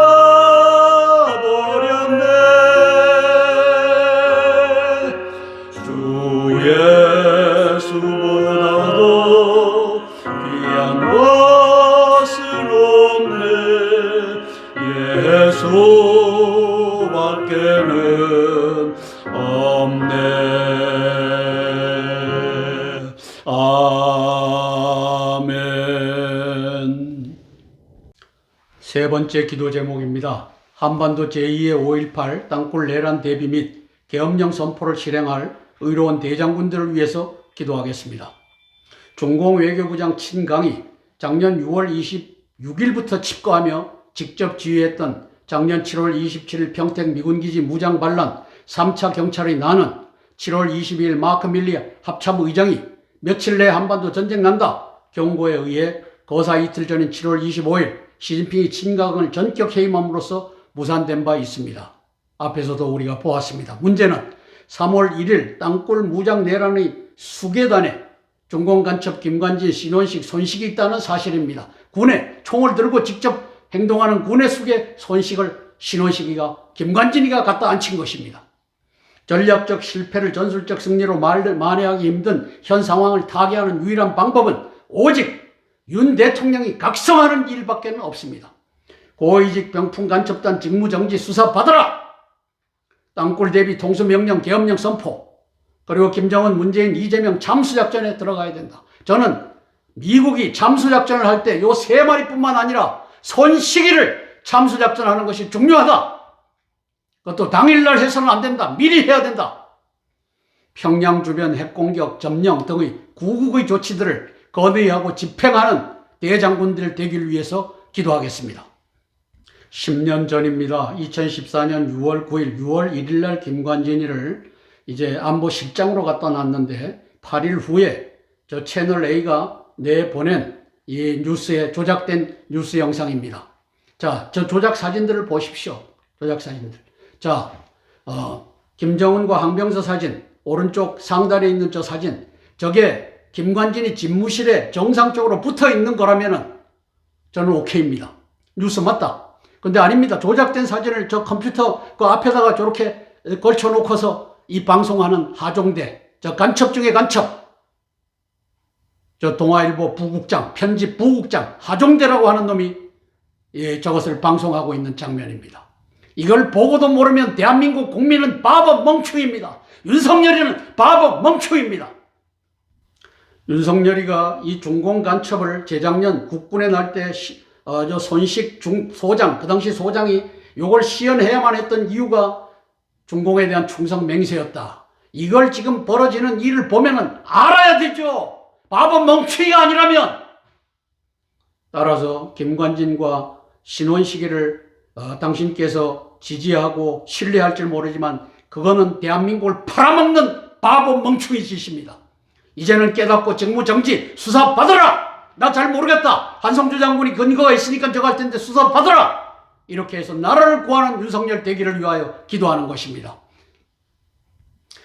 버렸네 주 예수보다도 귀한 것은 없네 예수밖에는 없네 아멘. 세 번째 기도 제목입니다. 한반도 제2의 5.18 땅굴 내란 대비 및 계엄령 선포를 실행할 의로운 대장군들을 위해서 기도하겠습니다. 중공 외교부장 친강이 작년 6월 26일부터 집거하며 직접 지휘했던 작년 7월 27일 평택 미군기지 무장반란 3차 경찰의 나는 7월 22일 마크 밀리 합참의장이 며칠 내 한반도 전쟁 난다 경고에 의해 거사 이틀 전인 7월 25일 시진핑이 친강을 전격 해임함으로써 무산된 바 있습니다. 앞에서도 우리가 보았습니다. 문제는 3월 1일 땅굴 무장 내란의 수계단에 중공 간첩 김관진, 신원식, 손식이 있다는 사실입니다. 군에 총을 들고 직접 행동하는 군의 숙에 손식을 신원식이가 김관진이가 갖다 앉힌 것입니다. 전략적 실패를 전술적 승리로 만회하기 힘든 현 상황을 타개하는 유일한 방법은 오직 윤 대통령이 각성하는 일밖에 없습니다. 고위직 병풍 간첩단 직무정지 수사 받아라! 땅굴 대비 통수명령 계엄령 선포, 그리고 김정은, 문재인, 이재명 잠수작전에 들어가야 된다. 저는 미국이 잠수작전을 할 때 요 세 마리뿐만 아니라 손시기를 잠수작전하는 것이 중요하다. 그것도 당일날 해서는 안 된다. 미리 해야 된다. 평양 주변 핵공격, 점령 등의 구국의 조치들을 건의하고 집행하는 대장군들 되기를 위해서 기도하겠습니다. 10년 전입니다. 2014년 6월 9일, 6월 1일 날 김관진이를 이제 안보실장으로 갖다 놨는데 8일 후에 저 채널A가 내보낸 이 뉴스에 조작된 뉴스 영상입니다. 자, 저 조작 사진들을 보십시오. 조작 사진들. 자, 김정은과 항병서 사진, 오른쪽 상단에 있는 저 사진, 저게 김관진이 집무실에 정상적으로 붙어 있는 거라면은 저는 오케이입니다. 뉴스 맞다. 근데 아닙니다. 조작된 사진을 저 컴퓨터 그 앞에다가 저렇게 걸쳐놓고서 이 방송하는 하종대, 저 간첩 중에 간첩, 저 동아일보 부국장, 편집 부국장, 하종대라고 하는 놈이 저것을 방송하고 있는 장면입니다. 이걸 보고도 모르면 대한민국 국민은 바보 멍충입니다. 윤석열이는 바보 멍충입니다. 윤석열이가 이 중공 간첩을 재작년 국군에 날 때 저 손식 소장, 그 당시 소장이 요걸 시연해야만 했던 이유가 중공에 대한 충성 맹세였다. 이걸 지금 벌어지는 일을 보면은 알아야 되죠. 바보 멍충이가 아니라면. 따라서 김관진과 신원식이를 당신께서 지지하고 신뢰할지 모르지만 그거는 대한민국을 팔아먹는 바보 멍충이 짓입니다. 이제는 깨닫고 직무정지 수사 받아라. 나 잘 모르겠다. 한성주 장군이 근거가 있으니까 저거 할 텐데 수사 받아라. 이렇게 해서 나라를 구하는 윤석열 되기를 위하여 기도하는 것입니다.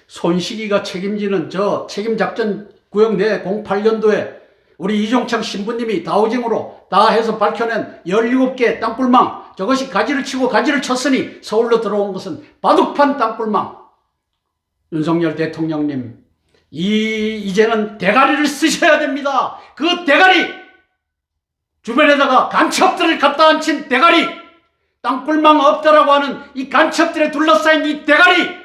손식이가 책임지는 저 책임작전 구역 내 08년도에 우리 이종창 신부님이 다우징으로 다 해서 밝혀낸 17개 땅굴망, 저것이 가지를 치고 가지를 쳤으니 서울로 들어온 것은 바둑판 땅굴망. 윤석열 대통령님, 이제는 대가리를 쓰셔야 됩니다. 그 대가리, 주변에다가 간첩들을 갖다 앉힌 대가리, 땅굴망 없다라고 하는 이 간첩들에 둘러싸인 이 대가리,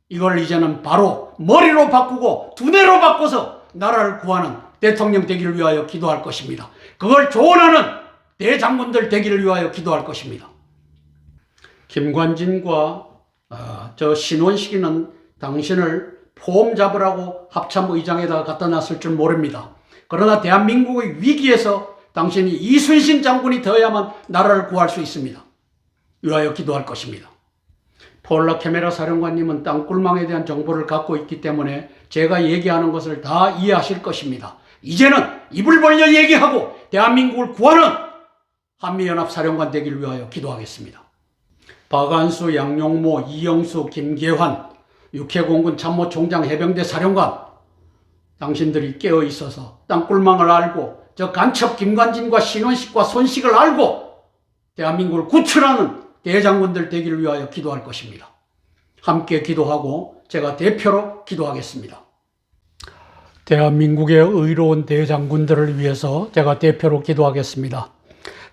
이걸 이제는 바로 머리로 바꾸고 두뇌로 바꿔서 나라를 구하는 대통령 되기를 위하여 기도할 것입니다. 그걸 조언하는 대장군들 되기를 위하여 기도할 것입니다. 김관진과 저 신원식이는 당신을 포옹 잡으라고 합참의장에다가 갖다 놨을 줄 모릅니다. 그러나 대한민국의 위기에서 당신이 이순신 장군이 되어야만 나라를 구할 수 있습니다. 위하여 기도할 것입니다. 폴라 캐메라 사령관님은 땅굴망에 대한 정보를 갖고 있기 때문에 제가 얘기하는 것을 다 이해하실 것입니다. 이제는 입을 벌려 얘기하고 대한민국을 구하는 한미연합 사령관 되기를 위하여 기도하겠습니다. 박안수, 양용모, 이영수, 김계환, 육해공군 참모총장, 해병대 사령관, 당신들이 깨어 있어서 땅굴망을 알고 저 간첩 김관진과 신원식과 손식을 알고 대한민국을 구출하는 대장군들 되기를 위하여 기도할 것입니다. 함께 기도하고 제가 대표로 기도하겠습니다. 대한민국의 의로운 대장군들을 위해서 제가 대표로 기도하겠습니다.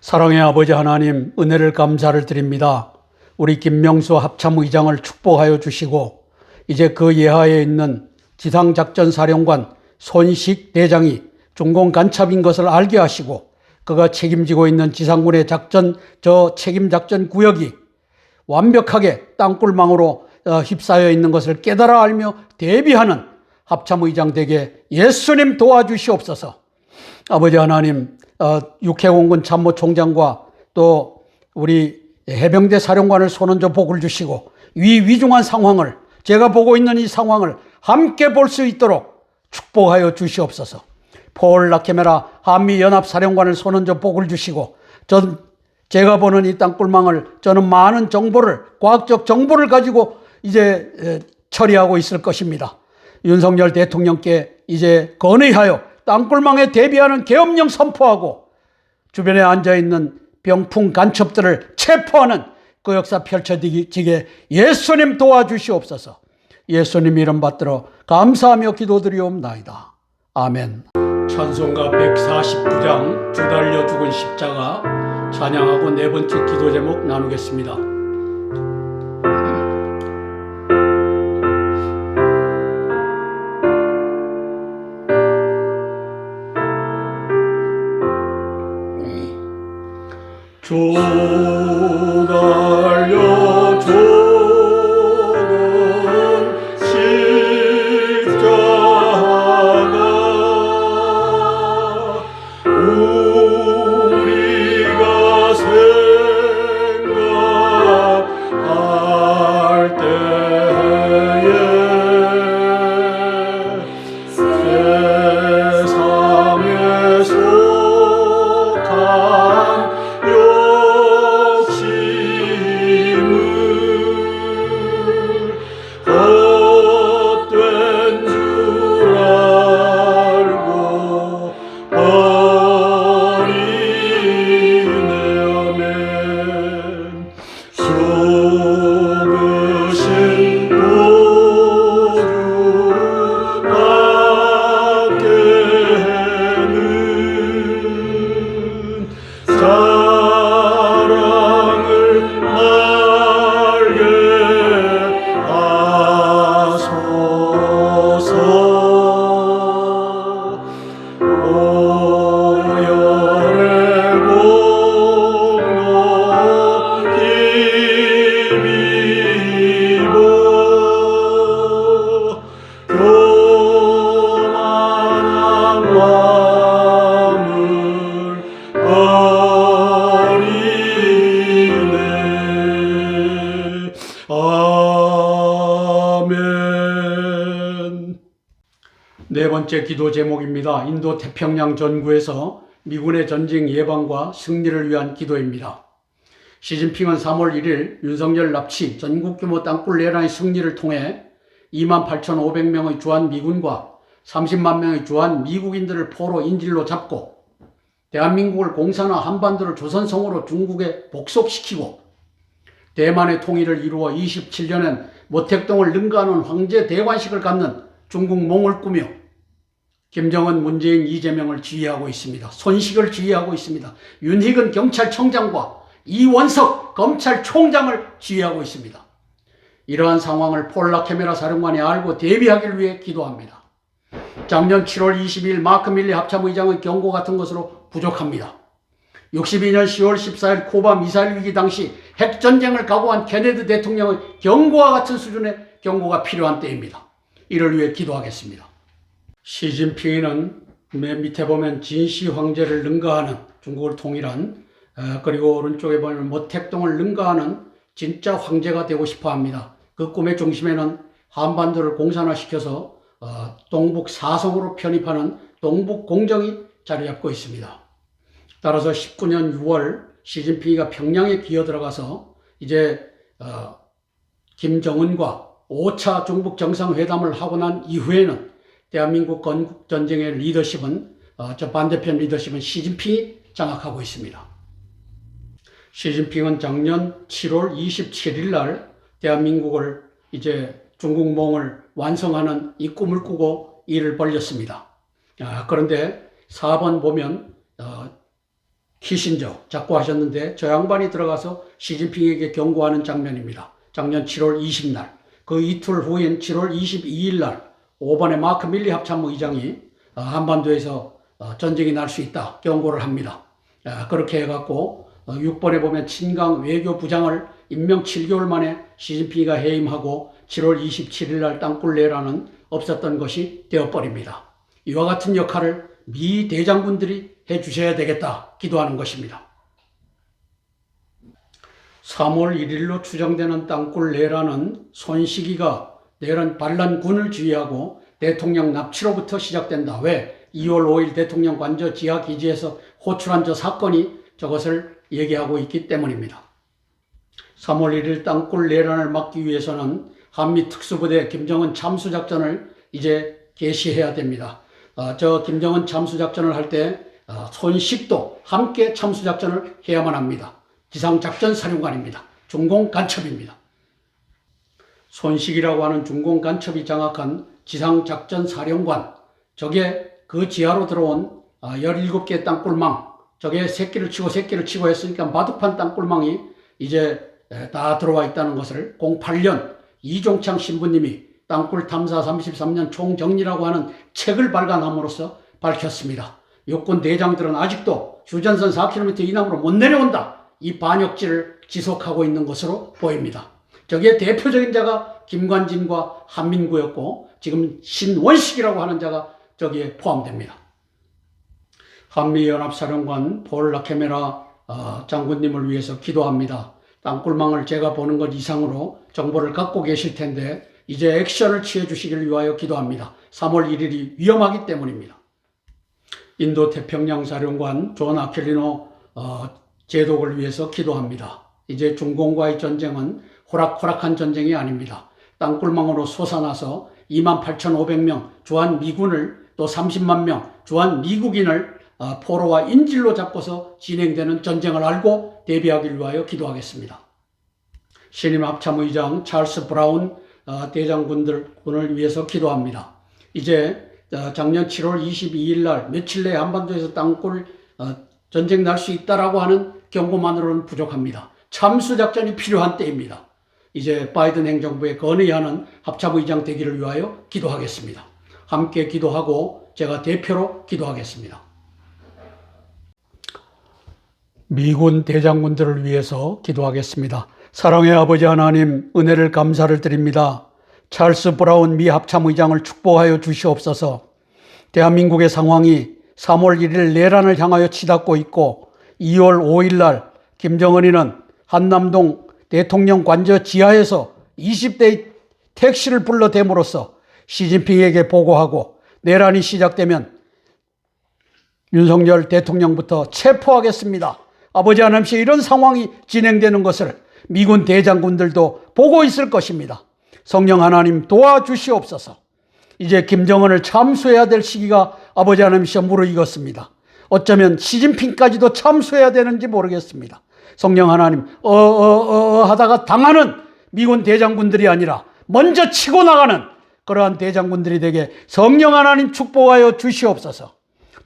사랑의 아버지 하나님, 은혜를 감사를 드립니다. 우리 김명수 합참의장을 축복하여 주시고 이제 그 예하에 있는 지상작전사령관 손식 대장이 중공 간첩인 것을 알게 하시고 그가 책임지고 있는 지상군의 책임 작전 구역이 완벽하게 땅굴망으로 휩싸여 있는 것을 깨달아 알며 대비하는 합참의장 되게 예수님 도와주시옵소서. 아버지 하나님, 육해공군 참모총장과 또 우리 해병대 사령관을 손얹어 복을 주시고 위중한 상황을, 제가 보고 있는 이 상황을 함께 볼 수 있도록 축복하여 주시옵소서. 폴 라케메라 한미연합사령관을 손얹어 복을 주시고 제가 보는 이 땅굴망을 저는 많은 과학적 정보를 가지고 이제 처리하고 있을 것입니다. 윤석열 대통령께 이제 건의하여 땅굴망에 대비하는 계엄령 선포하고 주변에 앉아있는 병풍 간첩들을 체포하는 그 역사 펼쳐지게 예수님 도와주시옵소서. 예수님 이름 받들어 감사하며 기도드리옵나이다. 아멘. 찬송가 149장 주 달려 죽은 십자가 찬양하고 네 번째 기도 제목 나누겠습니다. 주 달려 죽은 십자가 우리가 생각할 때에 세상에 속한 헛된 줄 알고 버리네. 아멘. 죽으신 구주 밖에는 사랑을 알게 하소서. 오열의 공로 힘입어 교만한 마음을 버리네. 아멘. 네 번째 기도 제목입니다. 인도 태평양 전구에서 미군의 전쟁 예방과 승리를 위한 기도입니다. 시진핑은 3월 1일 윤석열 납치 전국 규모 땅굴 내란의 승리를 통해 28,500명의 주한 미군과 30만 명의 주한 미국인들을 포로 인질로 잡고 대한민국을 공산화 한반도를 조선성으로 중국에 복속시키고 대만의 통일을 이루어 27년엔 모택동을 능가하는 황제 대관식을 갖는 중국몽을 꾸며 김정은, 문재인, 이재명을 지휘하고 있습니다. 손식을 지휘하고 있습니다. 윤희근 경찰청장과 이원석 검찰총장을 지휘하고 있습니다. 이러한 상황을 폴 라케메라 사령관이 알고 대비하기를 위해 기도합니다. 작년 7월 22일 마크 밀리 합참의장의 경고 같은 것으로 부족합니다. 62년 10월 14일 쿠바 미사일 위기 당시 핵전쟁을 각오한 케네디 대통령의 경고와 같은 수준의 경고가 필요한 때입니다. 이를 위해 기도하겠습니다. 시진핑은 맨 밑에 보면 진시 황제를 능가하는 중국을 통일한 그리고 오른쪽에 보면 모택동을 능가하는 진짜 황제가 되고 싶어 합니다. 그 꿈의 중심에는 한반도를 공산화시켜서 동북 사성으로 편입하는 동북 공정이 자리 잡고 있습니다. 따라서 19년 6월 시진핑이가 평양에 기어 들어가서 이제 김정은과 5차 중북 정상회담을 하고 난 이후에는 대한민국 건국전쟁의 리더십은 저 반대편 리더십은 시진핑이 장악하고 있습니다. 시진핑은 작년 7월 27일 날 대한민국을 이제 중국몽을 완성하는 이 꿈을 꾸고 일을 벌였습니다. 그런데 4번 보면 키신저 작고하셨는데 저 양반이 들어가서 시진핑에게 경고하는 장면입니다. 작년 7월 20날 그 이틀 후인 7월 22일 날 5번의 마크 밀리 합참의장이 한반도에서 전쟁이 날 수 있다 경고를 합니다. 그렇게 해갖고 6번에 보면 친강 외교부장을 임명 7개월 만에 시진핑이가 해임하고 7월 27일 날 땅굴 내란은 없었던 것이 되어버립니다. 이와 같은 역할을 미 대장군들이 해주셔야 되겠다 기도하는 것입니다. 3월 1일로 추정되는 땅굴 내란은 손시기가 내란 반란군을 지휘하고 대통령 납치로부터 시작된다. 왜? 2월 5일 대통령 관저 지하 기지에서 호출한 저 사건이 저것을 얘기하고 있기 때문입니다. 3월 1일 땅굴 내란을 막기 위해서는 한미 특수부대 김정은 참수작전을 이제 개시해야 됩니다. 저 김정은 참수작전을 할 때 손식도 함께 참수작전을 해야만 합니다. 지상작전사령관입니다. 중공간첩입니다. 손식이라고 하는 중공간첩이 장악한 지상작전사령관, 저게 그 지하로 들어온 17개 땅굴망, 저게 새끼를 치고 했으니까 바둑판 땅굴망이 이제 다 들어와 있다는 것을 08년 이종창 신부님이 땅굴 탐사 33년 총정리라고 하는 책을 발간함으로써 밝혔습니다. 육군 대장들은 아직도 휴전선 4km 이남으로 못 내려온다. 이 반역질을 지속하고 있는 것으로 보입니다. 저기에 대표적인 자가 김관진과 한민구였고 지금 신원식이라고 하는 자가 저기에 포함됩니다. 한미연합사령관 폴 라케메라 장군님을 위해서 기도합니다. 땅굴망을 제가 보는 것 이상으로 정보를 갖고 계실 텐데 이제 액션을 취해 주시기를 위하여 기도합니다. 3월 1일이 위험하기 때문입니다. 인도 태평양 사령관 존 아켈리노 제독을 위해서 기도합니다. 이제 중공과의 전쟁은 호락호락한 전쟁이 아닙니다. 땅굴망으로 솟아나서 28,500명 주한 미군을 또 30만 명 주한 미국인을 포로와 인질로 잡고서 진행되는 전쟁을 알고 대비하기를 위하여 기도하겠습니다. 신임 합참의장 찰스 브라운 대장군을 위해서 기도합니다. 이제 작년 7월 22일 날 며칠 내에 한반도에서 땅굴 전쟁 날 수 있다라고 하는 경고만으로는 부족합니다. 참수작전이 필요한 때입니다. 이제 바이든 행정부에 건의하는 합참의장 되기를 위하여 기도하겠습니다. 함께 기도하고 제가 대표로 기도하겠습니다. 미군 대장군들을 위해서 기도하겠습니다. 사랑의 아버지 하나님, 은혜를 감사를 드립니다. 찰스 브라운 미 합참의장을 축복하여 주시옵소서. 대한민국의 상황이 3월 1일 내란을 향하여 치닫고 있고 2월 5일 날 김정은이는 한남동 대통령 관저 지하에서 20대의 택시를 불러댐으로써 시진핑에게 보고하고 내란이 시작되면 윤석열 대통령부터 체포하겠습니다. 아버지 하나님께 이런 상황이 진행되는 것을 미군 대장군들도 보고 있을 것입니다. 성령 하나님 도와주시옵소서. 이제 김정은을 참수해야 될 시기가 아버지 하나님께 무르익었습니다. 어쩌면 시진핑까지도 참수해야 되는지 모르겠습니다. 성령 하나님 하다가 당하는 미군 대장군들이 아니라 먼저 치고 나가는 그러한 대장군들이 되게 성령 하나님 축복하여 주시옵소서.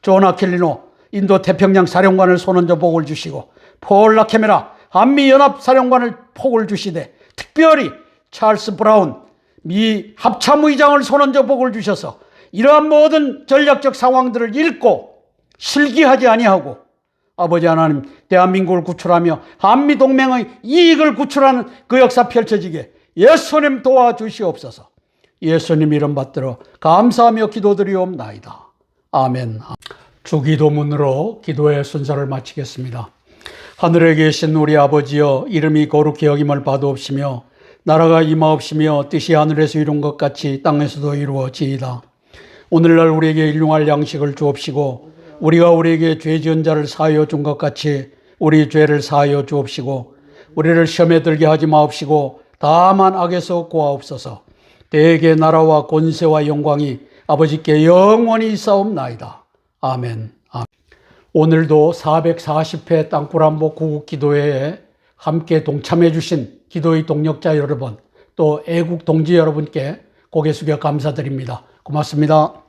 존 아켈리노 인도 태평양 사령관을 손얹어 복을 주시고 폴 라케메라 한미연합 사령관을 복을 주시되 특별히 찰스 브라운 미 합참의장을 손얹어 복을 주셔서 이러한 모든 전략적 상황들을 읽고 실기하지 아니하고 아버지 하나님 대한민국을 구출하며 한미동맹의 이익을 구출하는 그 역사 펼쳐지게 예수님 도와주시옵소서. 예수님 이름 받들어 감사하며 기도드리옵나이다. 아멘. 주기도문으로 기도의 순서를 마치겠습니다. 하늘에 계신 우리 아버지여, 이름이 거룩히 여김을 받으옵시며 나라가 임하옵시며 뜻이 하늘에서 이룬 것 같이 땅에서도 이루어지이다. 오늘날 우리에게 일용할 양식을 주옵시고 우리가 우리에게 죄 지은 자를 사하여 준 것 같이 우리 죄를 사하여 주옵시고 우리를 시험에 들게 하지 마옵시고 다만 악에서 구하옵소서. 대개 나라와 권세와 영광이 아버지께 영원히 있사옵나이다. 아멘. 오늘도 440회 땅굴한복 구국기도회에 함께 동참해 주신 기도의 동력자 여러분, 또 애국 동지 여러분께 고개 숙여 감사드립니다. 고맙습니다.